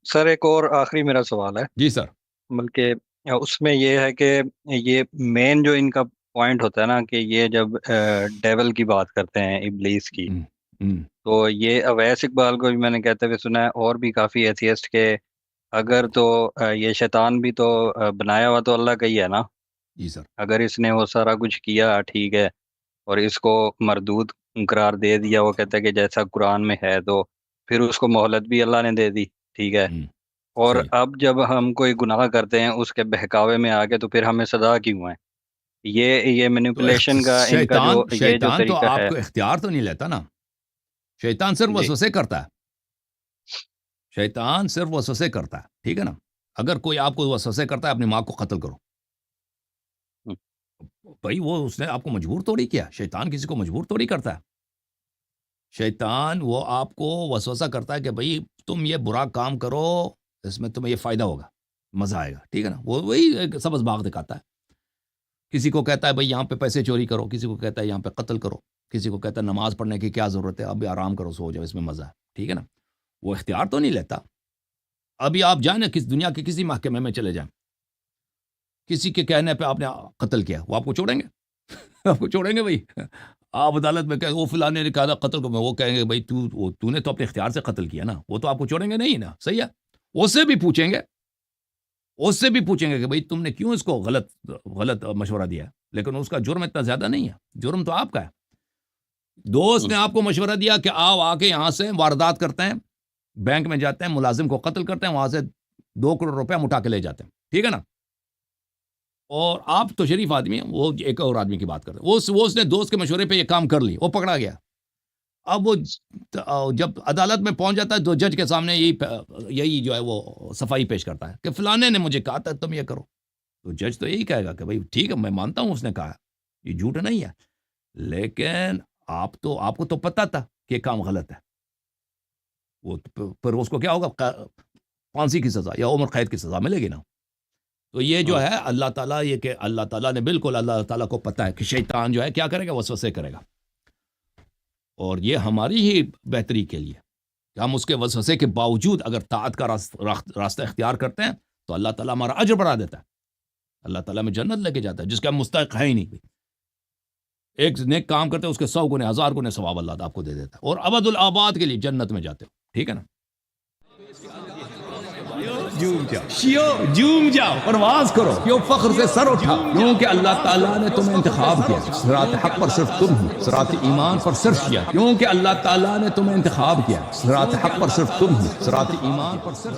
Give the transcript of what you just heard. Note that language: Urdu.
سر ایک اور آخری میرا سوال ہے، جی سر. بلکہ اس میں یہ ہے کہ یہ مین جو ان کا پوائنٹ ہوتا ہے نا کہ یہ جب ڈیول کی بات کرتے ہیں، ابلیس کی، ہم، ہم. تو یہ اویس اقبال کو بھی میں نے کہتے ہوئے سنا ہے، اور بھی کافی ایتھیسٹ کے اگر تو یہ شیطان بھی تو بنایا ہوا تو اللہ کا ہی ہے نا، جی سر. اگر اس نے وہ سارا کچھ کیا ٹھیک ہے اور اس کو مردود قرار دے دیا، وہ کہتا ہے کہ جیسا قرآن میں ہے، تو پھر اس کو مہلت بھی اللہ نے دے دی، ٹھیک ہے، ہم. اور صحیح. اب جب ہم کوئی گناہ کرتے ہیں اس کے بہکاوے میں آ کے تو پھر ہمیں سزا کیوں ہے؟ یہ تو مینیپولیشن کا ان کا شیطان جو شیطان تو طریقہ آپ ہے. کو اختیار تو نہیں لیتا نا. شیطان صرف جی وسوسے کرتا ہے. شیطان صرف وسوسے کرتا ہے، ٹھیک ہے نا. اگر کوئی آپ کو وسوسے کرتا ہے اپنی ماں کو قتل کرو، بھائی وہ اس نے آپ کو مجبور تھوڑی کیا. شیطان کسی کو مجبور تھوڑی کرتا ہے. شیطان وہ آپ کو وسوسہ کرتا ہے کہ بھائی تم یہ برا کام کرو، اس میں تمہیں یہ فائدہ ہوگا، مزہ آئے گا، ٹھیک ہے نا. وہ وہی ایک سبز باغ دکھاتا ہے. کسی کو کہتا ہے بھائی یہاں پہ پیسے چوری کرو، کسی کو کہتا ہے یہاں پہ قتل کرو، کسی کو کہتا ہے نماز پڑھنے کی کیا ضرورت ہے، ابھی آرام کرو، سو جاؤ، اس میں مزہ ہے، ٹھیک ہے نا. وہ اختیار تو نہیں لیتا. ابھی آپ جائیں نا کس دنیا کے کسی محکمے میں چلے جائیں، کسی کے کہنے پہ آپ نے قتل کیا، وہ آپ کو چھوڑیں گے؟ آپ کو چھوڑیں گے بھائی؟ آپ عدالت میں کہ وہ فلانے نے کہا تھا قتل کو، وہ کہیں گے بھائی تو نے تو اپنے اختیار سے قتل کیا نا، وہ تو آپ کو چھوڑیں گے نہیں نا. صحیح ہے. اس سے بھی پوچھیں گے، اس سے بھی پوچھیں گے کہ بھئی تم نے کیوں اس کو غلط مشورہ دیا. لیکن اس کا جرم اتنا زیادہ نہیں ہے، جرم تو آپ کا ہے. دوست نے آپ کو مشورہ دیا کہ آؤ آ کے یہاں سے واردات کرتے ہیں، بینک میں جاتے ہیں، ملازم کو قتل کرتے ہیں، وہاں سے 2 کروڑ روپے اٹھا کے لے جاتے ہیں، ٹھیک ہے نا. اور آپ تو شریف آدمی ہیں، وہ ایک اور آدمی کی بات کرتے ہیں، وہ اس نے دوست کے مشورے پہ یہ کام کر لی، وہ پکڑا گیا. اب وہ جب عدالت میں پہنچ جاتا ہے تو جج کے سامنے یہی جو ہے وہ صفائی پیش کرتا ہے کہ فلانے نے مجھے کہا تھا تم یہ کرو. تو جج تو یہی کہے گا کہ بھائی ٹھیک ہے، میں مانتا ہوں اس نے کہا، یہ جھوٹ نہیں ہے، لیکن آپ کو تو پتہ تھا کہ یہ کام غلط ہے. وہ پھر اس کو کیا ہوگا؟ پھانسی کی سزا یا عمر قید کی سزا ملے گی نا. تو یہ جو ہے اللہ تعالیٰ، یہ کہ اللہ تعالیٰ نے بالکل، اللہ تعالیٰ کو پتہ ہے کہ شیطان جو ہے کیا کرے گا، وسوسے کرے گا. اور یہ ہماری ہی بہتری کے لیے کہ ہم اس کے وسوسے کے باوجود اگر طاعت کا راستہ اختیار کرتے ہیں تو اللہ تعالیٰ ہمارا اجر بڑھا دیتا ہے. اللہ تعالیٰ میں جنت لے کے جاتا ہے جس کا ہم مستحق ہے ہی نہیں. ایک نیک کام کرتے ہیں اس کے 100 گنے 1000 گنے ثواب اللہ آپ کو دے دیتا ہے، اور ابد الآباد کے لیے جنت میں جاتے ہو، ٹھیک ہے نا. جھوم جاؤ، پرواز کرو، کیوں فخر سے سر اٹھا، کیونکہ اللہ تعالیٰ نے تمہیں انتخاب کیا. صراط حق پر صرف تم ہی، صراط ایمان پر صرف کیا، کیونکہ اللہ تعالیٰ نے تمہیں انتخاب کیا. صراط حق پر صرف تم ہی، صراط ایمان پر صرف